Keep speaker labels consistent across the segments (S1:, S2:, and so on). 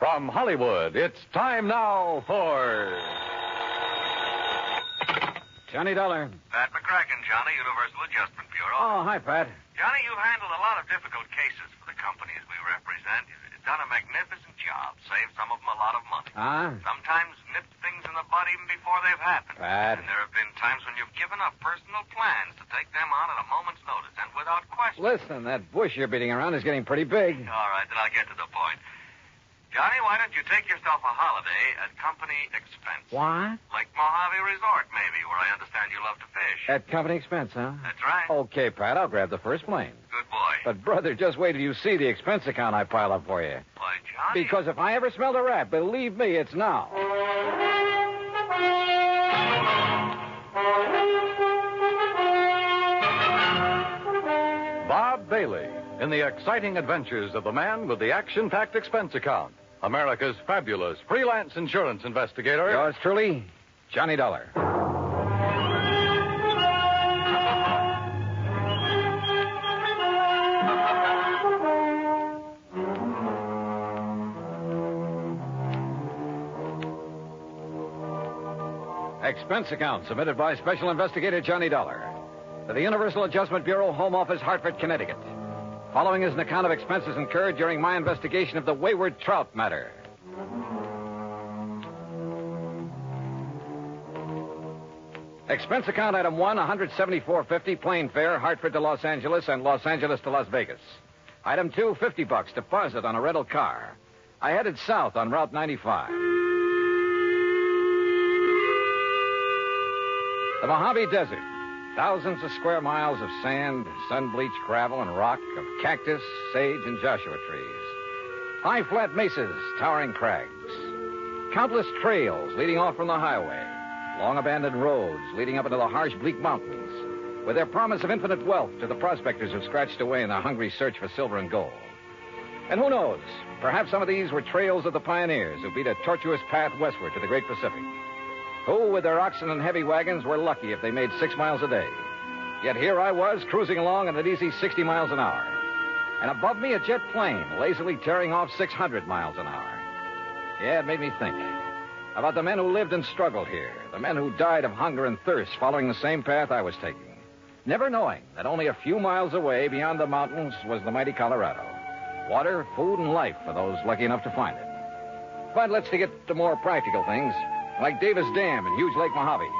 S1: From Hollywood, it's time now for... Johnny Dollar.
S2: Pat McCracken, Johnny, Universal Adjustment Bureau.
S1: Oh, hi, Pat.
S2: Johnny, you've handled a lot of difficult cases for the companies we represent. You've done a magnificent job. Saved some of them a lot of money. Sometimes nipped things in the bud even before they've happened.
S1: Pat.
S2: And there have been times when you've given up personal plans to take them on at a moment's notice and without question.
S1: Listen, that bush you're beating around is getting pretty big.
S2: All right, then I'll get to the point. Johnny, why don't you take yourself a holiday at company expense?
S1: What?
S2: Like Mojave Resort, maybe, where I understand you love to fish.
S1: At company expense, huh?
S2: That's right.
S1: Okay, Pat, I'll grab the first plane.
S2: Good boy.
S1: But, brother, just wait till you see the expense account I pile up for you.
S2: Why, Johnny...
S1: Because if I ever smelled a rat, believe me, it's now. Bob Bailey, in the exciting adventures of the man with the action-packed expense account. America's fabulous freelance insurance investigator. Yours truly, Johnny Dollar. Expense account submitted by Special Investigator Johnny Dollar to the Universal Adjustment Bureau, Home Office, Hartford, Connecticut. Following is an account of expenses incurred during my investigation of the Wayward Trout matter. Expense account item 1, $174.50, plane fare, Hartford to Los Angeles and Los Angeles to Las Vegas. Item 2, $50, deposit on a rental car. I headed south on Route 95. The Mojave Desert. Thousands of square miles of sand, sun-bleached gravel and rock, of cactus, sage, and Joshua trees. High flat mesas, towering crags. Countless trails leading off from the highway. Long abandoned roads leading up into the harsh, bleak mountains, with their promise of infinite wealth to the prospectors who scratched away in their hungry search for silver and gold. And who knows, perhaps some of these were trails of the pioneers who beat a tortuous path westward to the great Pacific. Who, with their oxen and heavy wagons, were lucky if they made 6 miles a day. Yet here I was, cruising along at an easy 60 miles an hour. And above me, a jet plane, lazily tearing off 600 miles an hour. Yeah, it made me think about the men who lived and struggled here, the men who died of hunger and thirst following the same path I was taking, never knowing that only a few miles away beyond the mountains was the mighty Colorado. Water, food, and life for those lucky enough to find it. But let's get to more practical things, like Davis Dam and huge Lake Mojave.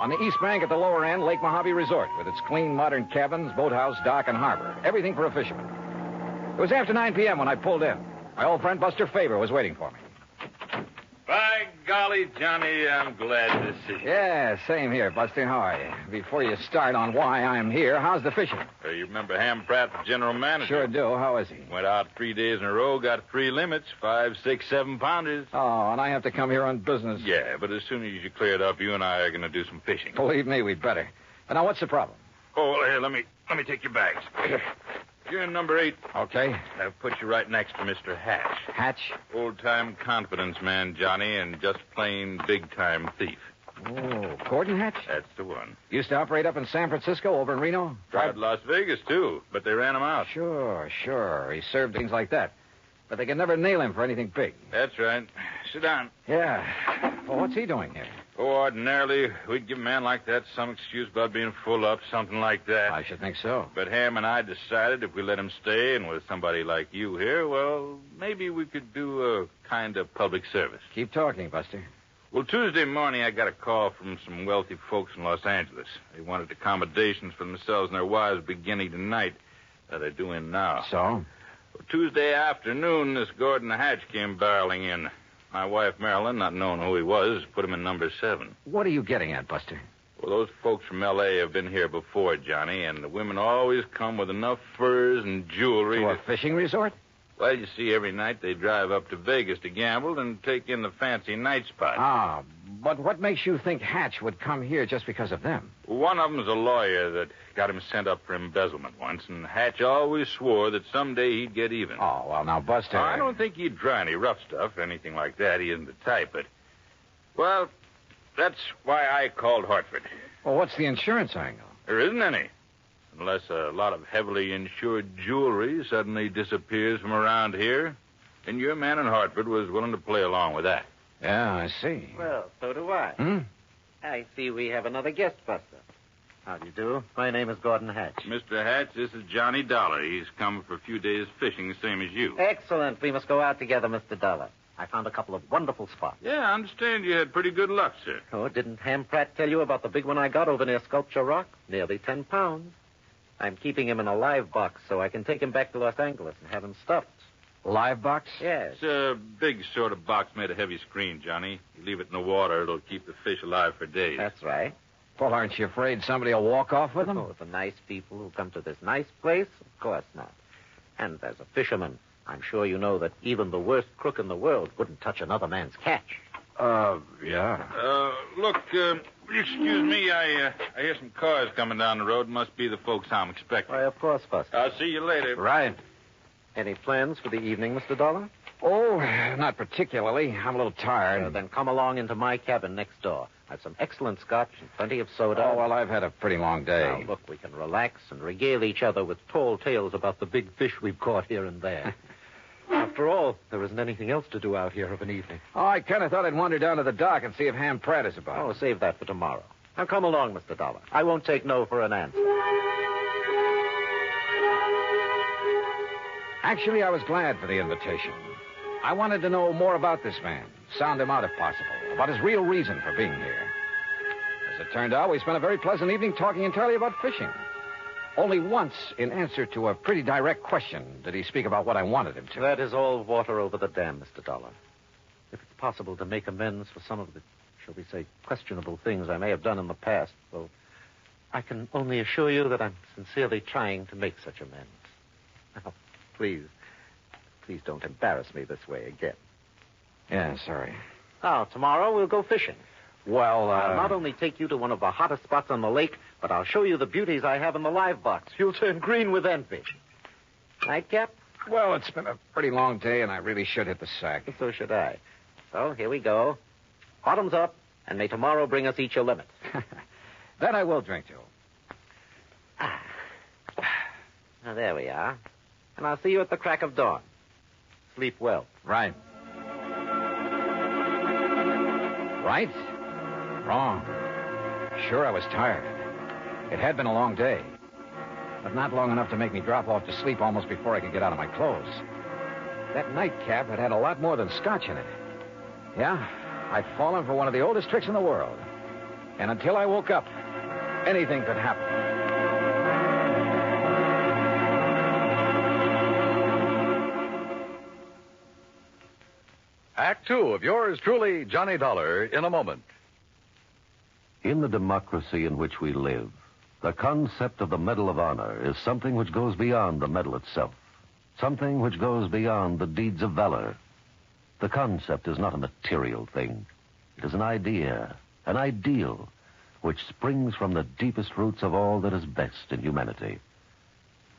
S1: On the east bank at the lower end, Lake Mojave Resort, with its clean, modern cabins, boathouse, dock, and harbor. Everything for a fisherman. It was after 9 p.m. when I pulled in. My old friend Buster Faber was waiting for me.
S3: By golly, Johnny, I'm glad to see you.
S1: Yeah, same here, Buster. How are you? Before you start on why I'm here, how's the fishing?
S3: You remember Ham Pratt, the general manager?
S1: Sure do. How is he?
S3: Went out 3 days in a row, got 3 limits, 5, 6, 7 pounders.
S1: Oh, and I have to come here on business.
S3: Yeah, but as soon as you clear it up, you and I are going to do some fishing.
S1: Believe me, we'd better. But now, what's the problem?
S3: Oh, well, here, let me take your bags. You're in number 8.
S1: Okay.
S3: I've put you right next to Mr. Hatch.
S1: Hatch?
S3: Old-time confidence man, Johnny, and just plain big-time thief.
S1: Oh, Gordon Hatch?
S3: That's the one.
S1: Used to operate up in San Francisco, over in Reno?
S3: Tried Las Vegas, too, but they ran him out.
S1: Sure. He served things like that. But they could never nail him for anything big.
S3: That's right. Sit down.
S1: Yeah. Well, what's he doing here?
S3: Oh, ordinarily, we'd give a man like that some excuse about being full up, something like that.
S1: I should think so.
S3: But Ham and I decided if we let him stay, and with somebody like you here, well, maybe we could do a kind of public service.
S1: Keep talking, Buster.
S3: Well, Tuesday morning, I got a call from some wealthy folks in Los Angeles. They wanted accommodations for themselves and their wives beginning tonight. They're doing now.
S1: So?
S3: Well, Tuesday afternoon, this Gordon Hatch came barreling in. My wife, Marilyn, not knowing who he was, put him in number 7.
S1: What are you getting at, Buster?
S3: Well, those folks from L.A. have been here before, Johnny, and the women always come with enough furs and jewelry.
S1: To a fishing resort?
S3: Well, you see, every night they drive up to Vegas to gamble and take in the fancy night spots.
S1: Ah, but what makes you think Hatch would come here just because of them?
S3: One of them's a lawyer that got him sent up for embezzlement once, and Hatch always swore that someday he'd get even.
S1: Oh, well, now, Buster...
S3: I don't think he'd try any rough stuff, anything like that. He isn't the type, but... Well, that's why I called Hartford.
S1: Well, what's the insurance angle?
S3: There isn't any. Unless a lot of heavily insured jewelry suddenly disappears from around here. And your man in Hartford was willing to play along with that.
S1: Yeah, I see.
S4: Well, so do I. I see we have another guest buster. How do you do? My name is Gordon Hatch.
S3: Mr. Hatch, this is Johnny Dollar. He's come for a few days fishing, the same as you.
S4: Excellent. We must go out together, Mr. Dollar. I found a couple of wonderful spots.
S3: Yeah, I understand you had pretty good luck, sir.
S4: Oh, didn't Ham Pratt tell you about the big one I got over near Sculpture Rock? Nearly 10 pounds. I'm keeping him in a live box so I can take him back to Los Angeles and have him stuffed.
S1: Live box?
S4: Yes.
S3: It's a big sort of box made of heavy screen, Johnny. You leave it in the water, it'll keep the fish alive for days.
S4: That's right.
S1: Well, aren't you afraid somebody will walk off with them?
S4: Oh, the nice people who come to this nice place? Of course not. And as a fisherman, I'm sure you know that even the worst crook in the world wouldn't touch another man's catch.
S1: Yeah.
S3: Look, excuse me, I hear some cars coming down the road. Must be the folks I'm expecting.
S4: Why, of course, Buster.
S3: I'll see you later.
S1: Right.
S4: Any plans for the evening, Mr. Dollar?
S1: Oh, not particularly. I'm a little tired.
S4: Then come along into my cabin next door. I have some excellent scotch and plenty of soda.
S1: Oh, well, I've had a pretty long day.
S4: Now, look, we can relax and regale each other with tall tales about the big fish we've caught here and there. After all, there isn't anything else to do out here of an evening.
S1: Oh, I kind of thought I'd wander down to the dock and see if Ham Pratt is about.
S4: Oh, save that for tomorrow. Now, come along, Mr. Dollar. I won't take no for an answer.
S1: Actually, I was glad for the invitation. I wanted to know more about this man, sound him out if possible, about his real reason for being here. As it turned out, we spent a very pleasant evening talking entirely about fishing. Only once, in answer to a pretty direct question, did he speak about what I wanted him to.
S4: That is all water over the dam, Mr. Dollar. If it's possible to make amends for some of the, shall we say, questionable things I may have done in the past, well, I can only assure you that I'm sincerely trying to make such amends. Now, please don't embarrass me this way again.
S1: Yeah, sorry.
S4: Now, tomorrow we'll go fishing.
S1: Well,
S4: I'll not only take you to one of the hottest spots on the lake, but I'll show you the beauties I have in the live box. You'll turn green with envy. Nightcap?
S1: Well, it's been a pretty long day, and I really should hit the sack.
S4: So should I. So, here we go. Bottoms up, and may tomorrow bring us each a limit.
S1: That I will drink to.
S4: Now, there we are. And I'll see you at the crack of dawn. Sleep well.
S1: Right. Right? Wrong. Sure, I was tired. It had been a long day. But not long enough to make me drop off to sleep almost before I could get out of my clothes. That nightcap had a lot more than scotch in it. Yeah, I'd fallen for one of the oldest tricks in the world. And until I woke up, anything could happen.
S5: Act two of yours truly, Johnny Dollar, in a moment.
S6: In the democracy in which we live, the concept of the Medal of Honor is something which goes beyond the medal itself, something which goes beyond the deeds of valor. The concept is not a material thing. It is an idea, an ideal, which springs from the deepest roots of all that is best in humanity.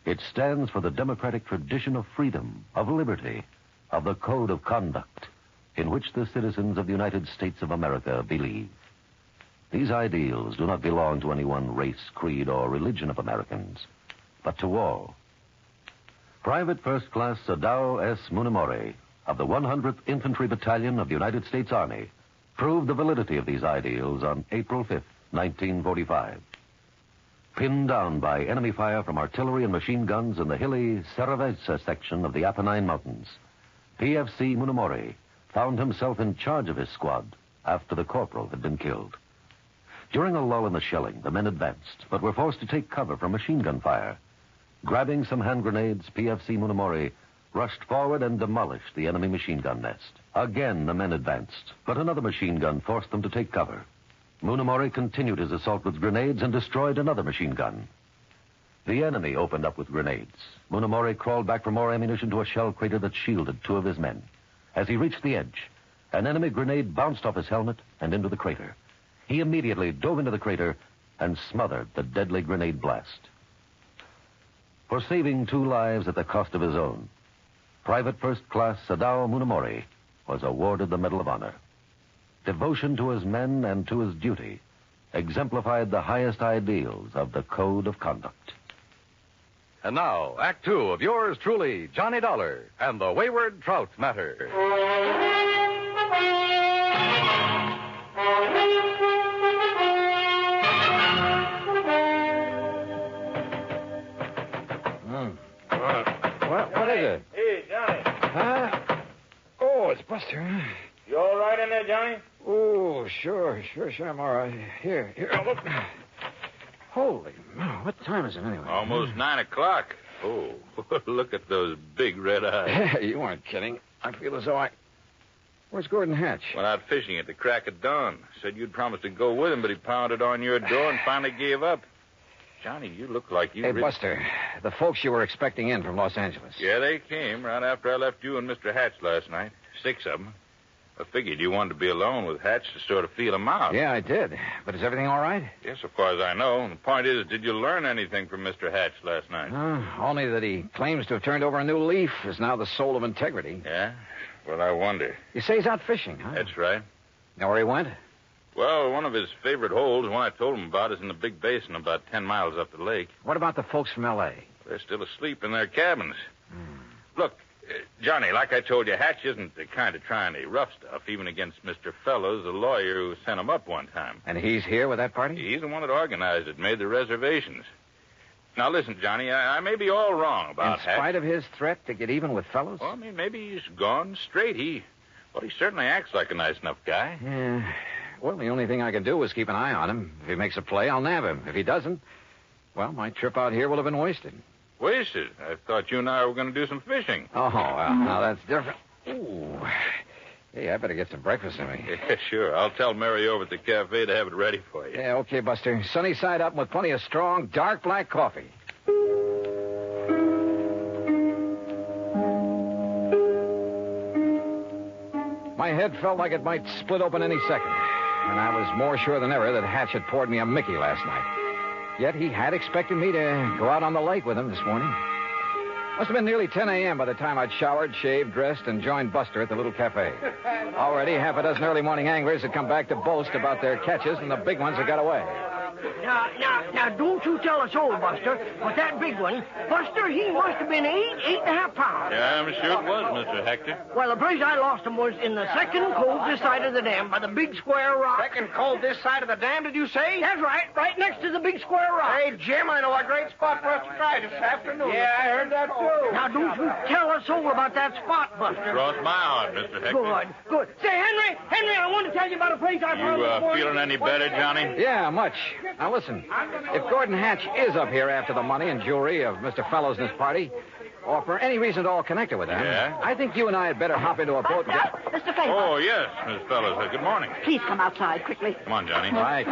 S6: It stands for the democratic tradition of freedom, of liberty, of the code of conduct in which the citizens of the United States of America believe. These ideals do not belong to any one race, creed, or religion of Americans, but to all. Private First Class Sadao S. Munimori of the 100th Infantry Battalion of the United States Army proved the validity of these ideals on April 5th, 1945. Pinned down by enemy fire from artillery and machine guns in the hilly Seravezza section of the Apennine Mountains, PFC Munimori found himself in charge of his squad after the corporal had been killed. During a lull in the shelling, the men advanced, but were forced to take cover from machine gun fire. Grabbing some hand grenades, PFC Munimori rushed forward and demolished the enemy machine gun nest. Again, the men advanced, but another machine gun forced them to take cover. Munimori continued his assault with grenades and destroyed another machine gun. The enemy opened up with grenades. Munimori crawled back for more ammunition to a shell crater that shielded two of his men. As he reached the edge, an enemy grenade bounced off his helmet and into the crater. He immediately dove into the crater and smothered the deadly grenade blast. For saving two lives at the cost of his own, Private First Class Sadao Munimori was awarded the Medal of Honor. Devotion to his men and to his duty exemplified the highest ideals of the code of conduct.
S5: And now, Act Two of yours truly, Johnny Dollar and the Wayward Trout Matter.
S1: What is it?
S7: Hey, Johnny.
S1: Huh? Oh, it's Buster. Huh?
S7: You all right in there, Johnny?
S1: Oh, sure, I'm all right. Here, look. Holy moly, what time is it anyway?
S3: Almost 9 o'clock. Oh, look at those big red eyes.
S1: You weren't kidding. I feel as though Where's Gordon Hatch?
S3: Went out fishing at the crack of dawn. Said you'd promised to go with him, but he pounded on your door and finally gave up. Johnny, you look like you...
S1: Hey, Buster, the folks you were expecting in from Los Angeles.
S3: Yeah, they came right after I left you and Mr. Hatch last night. 6 of them. I figured you wanted to be alone with Hatch to sort of feel him out.
S1: Yeah, I did. But is everything all right?
S3: Yes, as far as I know. And the point is, did you learn anything from Mr. Hatch last night?
S1: Only that he claims to have turned over a new leaf, is now the soul of integrity.
S3: Yeah? Well, I wonder.
S1: You say he's out fishing, huh?
S3: That's right.
S1: Know where he went?
S3: Well, one of his favorite holes, the one I told him about, is in the big basin about 10 miles up the lake.
S1: What about the folks from L.A.?
S3: They're still asleep in their cabins. Look, Johnny, like I told you, Hatch isn't the kind of trying any rough stuff, even against Mr. Fellows, the lawyer who sent him up one time.
S1: And he's here with that party?
S3: He's the one that organized it, made the reservations. Now, listen, Johnny, I may be all wrong about Hatch.
S1: In spite of his threat to get even with Fellows?
S3: Well, I mean, maybe he's gone straight. He certainly acts like a nice enough guy.
S1: Yeah. Well, the only thing I can do is keep an eye on him. If he makes a play, I'll nab him. If he doesn't, well, my trip out here will have been wasted.
S3: Wasted? I thought you and I were going to do some fishing.
S1: Oh, well, now that's different. Ooh. Hey, I better get some breakfast in me.
S3: Yeah, sure. I'll tell Mary over at the cafe to have it ready for you.
S1: Yeah, okay, Buster. Sunny side up with plenty of strong, dark black coffee. My head felt like it might split open any second, and I was more sure than ever that Hatch had poured me a Mickey last night. Yet he had expected me to go out on the lake with him this morning. Must have been nearly 10 a.m. by the time I'd showered, shaved, dressed, and joined Buster at the little cafe. Already, half a dozen early morning anglers had come back to boast about their catches, and the big ones had got away.
S8: Now, don't you tell us all, Buster, but that big one, Buster, he must have been 8.5 pounds.
S3: Yeah, I'm sure it was, Mr. Hector.
S8: Well, the place I lost him was in the second cove this side of the dam by the big square rock.
S7: Second cove this side of the dam, did you say?
S8: That's right next to the big square rock.
S7: Hey, Jim, I know a great spot for us to try this afternoon. Yeah, I heard that, too.
S8: Now, don't you tell us all about that spot, Buster.
S3: Cross my heart, Mr. Hector.
S8: Good. Say, Henry, I want to tell you about a place I found this morning.
S3: You feeling any better, Johnny?
S1: Yeah, much. Now, listen. If Gordon Hatch is up here after the money and jewelry of Mr. Fellows and his party, or for any reason at all connected with them,
S3: yeah?
S1: I think you and I had better hop into a boat and get...
S9: Mr. Fellows.
S3: Oh, yes, Miss Fellows. Good morning.
S9: Please come outside quickly.
S3: Come on, Johnny.
S1: Right.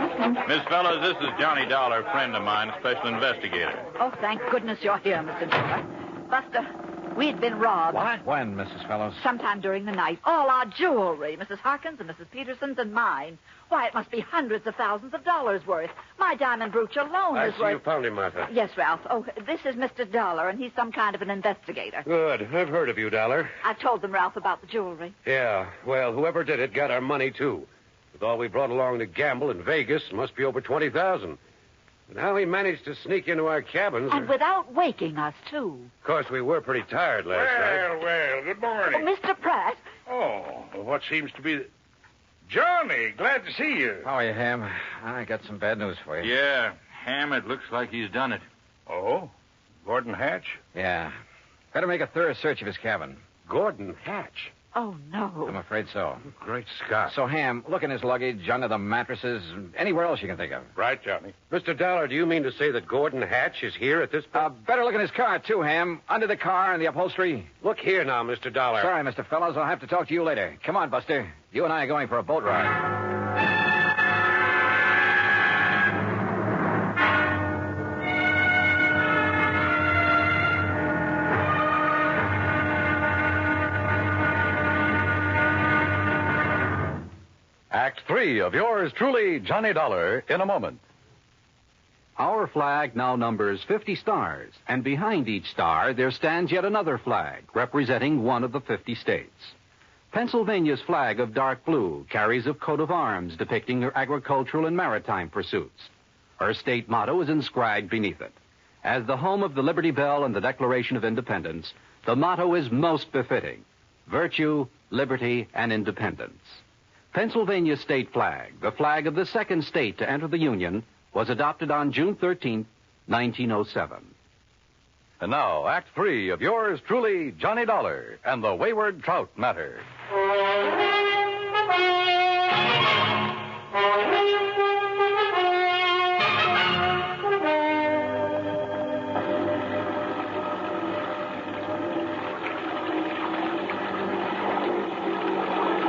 S3: Miss Fellows, this is Johnny Dollar, friend of mine, special investigator.
S9: Oh, thank goodness you're here, Mr. Dollar. Buster, we'd been robbed.
S1: What? When, Mrs. Fellows?
S9: Sometime during the night. All our jewelry, Mrs. Harkins and Mrs. Peterson's and mine. Why, it must be hundreds of thousands of dollars worth. My diamond brooch alone is worth...
S7: you found him, Martha.
S9: Yes, Ralph. Oh, this is Mr. Dollar, and he's some kind of an investigator.
S7: Good. I've heard of you, Dollar.
S9: I've told them, Ralph, about the jewelry.
S7: Yeah, well, whoever did it got our money, too. With all we brought along to gamble in Vegas, it must be over $20,000. And how he managed to sneak into our cabins...
S9: And without waking us, too.
S7: Of course, we were pretty tired last night.
S10: Well, good morning.
S9: Oh, Mr. Pratt.
S10: Oh, what seems to be... Johnny, glad to see you.
S1: How are you, Ham? I got some bad news for you.
S3: Yeah, Ham, it looks like he's done it.
S10: Oh? Gordon Hatch?
S1: Yeah. Better make a thorough search of his cabin.
S7: Gordon Hatch?
S9: Oh, no.
S1: I'm afraid so.
S7: Great Scott.
S1: So, Ham, look in his luggage, under the mattresses, anywhere else you can think of.
S10: Right, Johnny.
S7: Mr. Dollar, do you mean to say that Gordon Hatch is here at this point?
S1: Better look in his car, too, Ham. Under the car and the upholstery.
S7: Look here now, Mr. Dollar.
S1: Sorry, Mr. Fellows. I'll have to talk to you later. Come on, Buster. You and I are going for a boat ride.
S5: Act Three of yours truly, Johnny Dollar, in a moment.
S11: Our flag now numbers 50 stars, and behind each star there stands yet another flag representing one of the 50 states. Pennsylvania's flag of dark blue carries a coat of arms depicting her agricultural and maritime pursuits. Her state motto is inscribed beneath it. As the home of the Liberty Bell and the Declaration of Independence, the motto is most befitting: virtue, liberty, and independence. Pennsylvania's state flag, the flag of the second state to enter the Union, was adopted on June 13, 1907.
S5: And now, Act 3 of yours truly, Johnny Dollar and the Wayward Trout matter.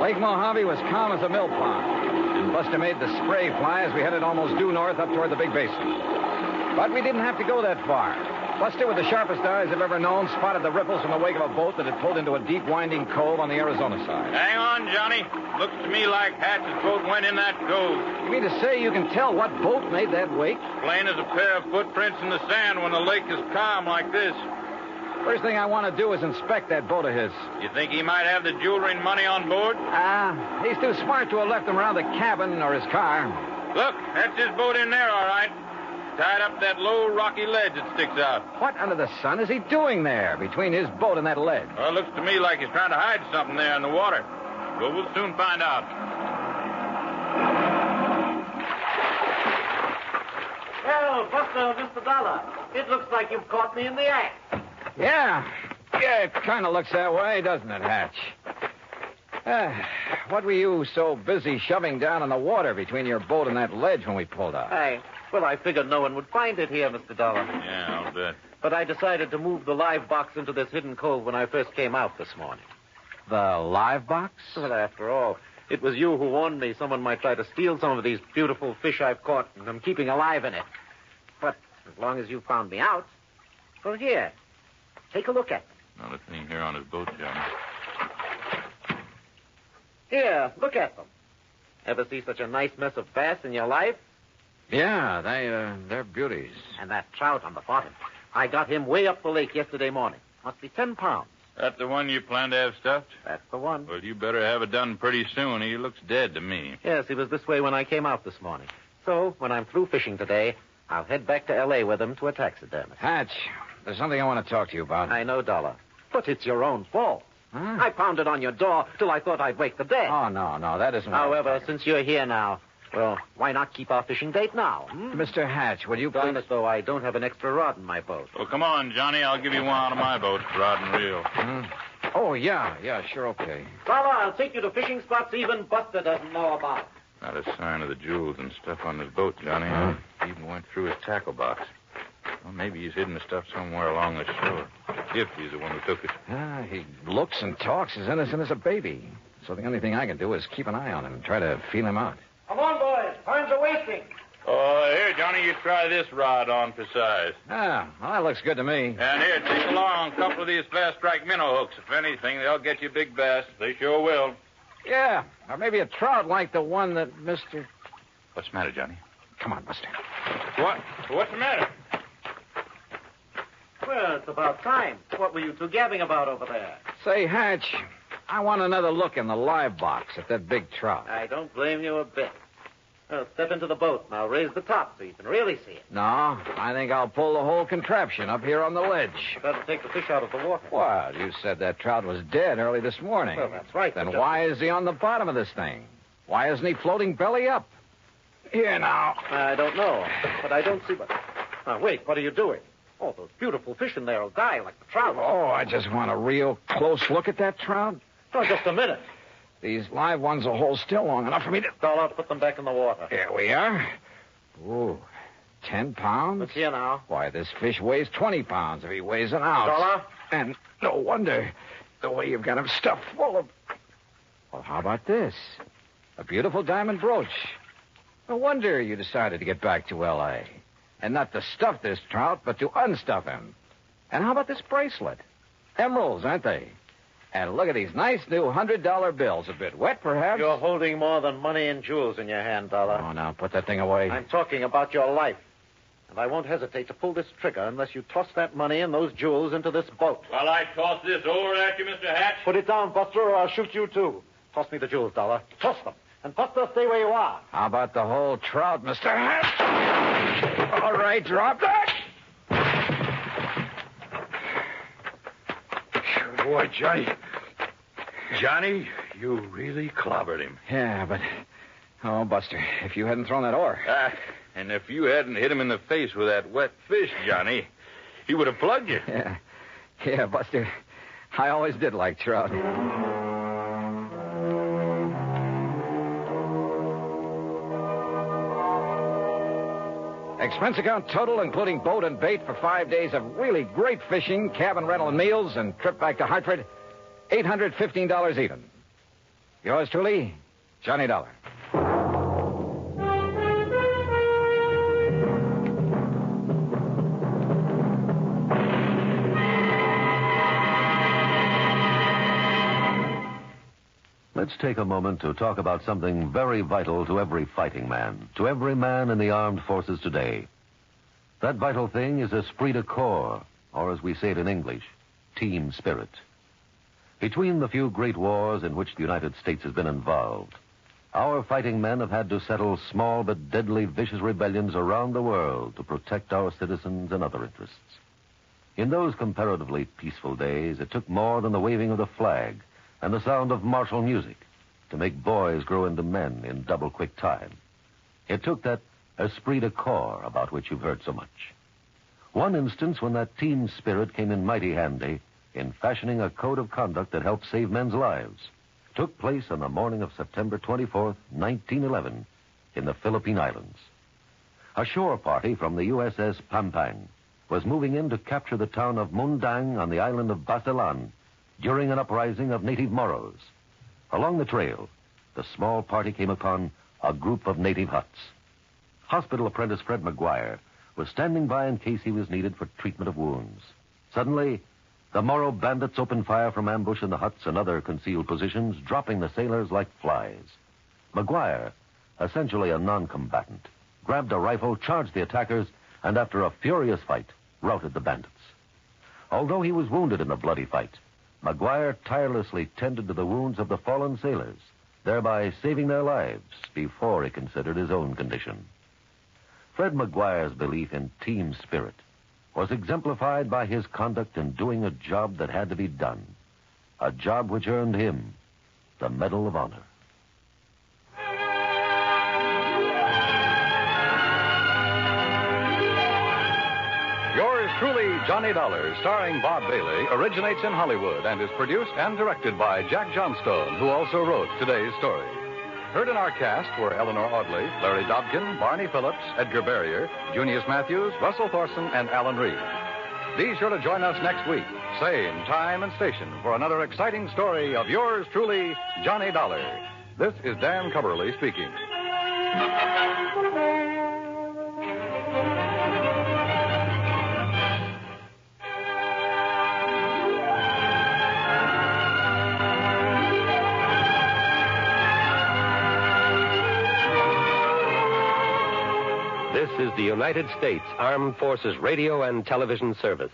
S1: Lake Mojave was calm as a mill pond, and Buster made the spray fly as we headed almost due north up toward the big basin. But we didn't have to go that far. Buster, with the sharpest eyes I've ever known, spotted the ripples from the wake of a boat that had pulled into a deep, winding cove on the Arizona side.
S3: Hang on, Johnny. Looks to me like Hatch's boat went in that cove.
S1: You mean to say you can tell what boat made that wake?
S3: Plain as a pair of footprints in the sand when the lake is calm like this.
S1: First thing I want to do is inspect that boat of his.
S3: You think he might have the jewelry and money on board?
S1: He's too smart to have left them around the cabin or his car.
S3: Look, that's his boat in there, all right. Tied up that low, rocky ledge that sticks out.
S1: What under the sun is he doing there, between his boat and that ledge?
S3: Well, it looks to me like he's trying to hide something there in the water. But we'll soon find out.
S4: Well, Buster, Mr. Dollar, it looks like you've caught me in the act.
S1: Yeah, it kind of looks that way, doesn't it, Hatch? What were you so busy shoving down in the water between your boat and that ledge when we pulled out?
S4: Well, I figured no one would find it here, Mr. Dollar.
S3: Yeah, I'll bet.
S4: But I decided to move the live box into this hidden cove when I first came out this morning.
S1: The live box?
S4: Well, after all, it was you who warned me someone might try to steal some of these beautiful fish I've caught, and I'm keeping alive in it. But as long as you found me out, well, here, take a look at them.
S3: Now, let's see here on his boat, Johnny.
S4: Here, look at them. Ever see such a nice mess of bass in your life?
S1: Yeah, they're beauties.
S4: And that trout on the bottom. I got him way up the lake yesterday morning. Must be 10 pounds.
S3: That the one you plan to have stuffed?
S4: That's the one.
S3: Well, you better have it done pretty soon. He looks dead to me.
S4: Yes, he was this way when I came out this morning. So, when I'm through fishing today, I'll head back to L.A. with him to a taxidermist.
S1: Hatch, there's something I want to talk to you about.
S4: I know, Dollar. But it's your own fault.
S1: Huh?
S4: I pounded on your door till I thought I'd wake the dead.
S1: Oh, no, that isn't what
S4: However, since you're here now, well, why not keep our fishing date now?
S1: Mr. Hatch, will you
S4: Darn
S1: please...
S4: it, though, I don't have an extra rod in my boat.
S3: Well, come on, Johnny. I'll give you one out of my boat, rod and reel.
S1: Oh, yeah, sure, okay.
S4: Dollar, I'll take you to fishing spots even Buster doesn't know about.
S3: Not a sign of the jewels and stuff on his boat, Johnny. He even went through his tackle box. Well, maybe he's hidden the stuff somewhere along the shore. If he's the one who took it.
S1: He looks and talks as innocent as a baby. So the only thing I can do is keep an eye on him and try to feel him out.
S4: Come on, boys. Time's a wasting.
S3: Oh, here, Johnny, you try this rod on for size.
S1: Well, that looks good to me.
S3: And here, take along a couple of these fast strike minnow hooks. If anything, they'll get you big bass. They sure will.
S1: Yeah, or maybe a trout like the one that Mr...
S3: What's the matter, Johnny?
S1: Come on, Buster.
S3: What's the matter?
S4: Well, it's about time. What were you two gabbing about over there?
S1: Say, Hatch, I want another look in the live box at that big trout.
S4: I don't blame you a bit. Well, step into the boat and I'll raise the top so you can really see it.
S1: No, I think I'll pull the whole contraption up here on the ledge.
S4: Better take the fish out of the water.
S1: Well, you said that trout was dead early this morning.
S4: Well, that's right.
S1: Then why is he on the bottom of this thing? Why isn't he floating belly up? Here now.
S4: I don't know, but I don't see what... Now, wait, what are you doing? Oh, those beautiful fish in there will die like the trout.
S1: Oh, I just want a real close look at that trout.
S4: Oh, just a minute.
S1: These live ones will hold still long enough for me to...
S4: Dollar, put them back in the water.
S1: Here we are. Ooh, 10 pounds?
S4: Look here now.
S1: Why, this fish weighs 20 pounds if he weighs an ounce.
S4: Dollar?
S1: And no wonder the way you've got him stuffed full of... Well, how about this? A beautiful diamond brooch. No wonder you decided to get back to L.A. And not to stuff this trout, but to unstuff him. And how about this bracelet? Emeralds, aren't they? And look at these nice new $100 bills. A bit wet, perhaps?
S4: You're holding more than money and jewels in your hand, Dollar.
S1: Oh, now, put that thing away.
S4: I'm talking about your life. And I won't hesitate to pull this trigger unless you toss that money and those jewels into this boat.
S3: Well, I toss this over at you, Mr. Hatch.
S4: Put it down, Buster, or I'll shoot you, too. Toss me the jewels, Dollar. Toss them. And Buster, stay where you are.
S1: How about the whole trout, Mr. Hatch? All right, drop that.
S7: boy, Johnny. Johnny, you really clobbered him.
S1: Yeah, but... Oh, Buster, if you hadn't thrown that oar...
S3: And if you hadn't hit him in the face with that wet fish, Johnny, he would have plugged you.
S1: Yeah, Buster. I always did like trout. Expense account total, including boat and bait for 5 days of really great fishing, cabin rental and meals, and trip back to Hartford, $815 even. Yours truly, Johnny Dollar.
S6: Let's take a moment to talk about something very vital to every fighting man, to every man in the armed forces today. That vital thing is esprit de corps, or as we say it in English, team spirit. Between the few great wars in which the United States has been involved, our fighting men have had to settle small but deadly vicious rebellions around the world to protect our citizens and other interests. In those comparatively peaceful days, it took more than the waving of the flag and the sound of martial music to make boys grow into men in double-quick time. It took that esprit de corps about which you've heard so much. One instance when that team spirit came in mighty handy in fashioning a code of conduct that helped save men's lives took place on the morning of September 24th, 1911, in the Philippine Islands. A shore party from the USS Pampang was moving in to capture the town of Mundang on the island of Basilan during an uprising of native Moros. Along the trail, the small party came upon a group of native huts. Hospital apprentice Fred McGuire was standing by in case he was needed for treatment of wounds. Suddenly, the Moro bandits opened fire from ambush in the huts and other concealed positions, dropping the sailors like flies. McGuire, essentially a non-combatant, grabbed a rifle, charged the attackers, and after a furious fight, routed the bandits. Although he was wounded in the bloody fight, McGuire tirelessly tended to the wounds of the fallen sailors, thereby saving their lives before he considered his own condition. Fred McGuire's belief in team spirit was exemplified by his conduct in doing a job that had to be done, a job which earned him the Medal of Honor.
S5: Yours truly, Johnny Dollar, starring Bob Bailey, originates in Hollywood and is produced and directed by Jack Johnstone, who also wrote today's story. Heard in our cast were Eleanor Audley, Larry Dobkin, Barney Phillips, Edgar Barrier, Junius Matthews, Russell Thorson, and Alan Reed. Be sure to join us next week, same time and station, for another exciting story of yours truly, Johnny Dollar. This is Dan Cubberly speaking.
S12: This is the United States Armed Forces Radio and Television Service.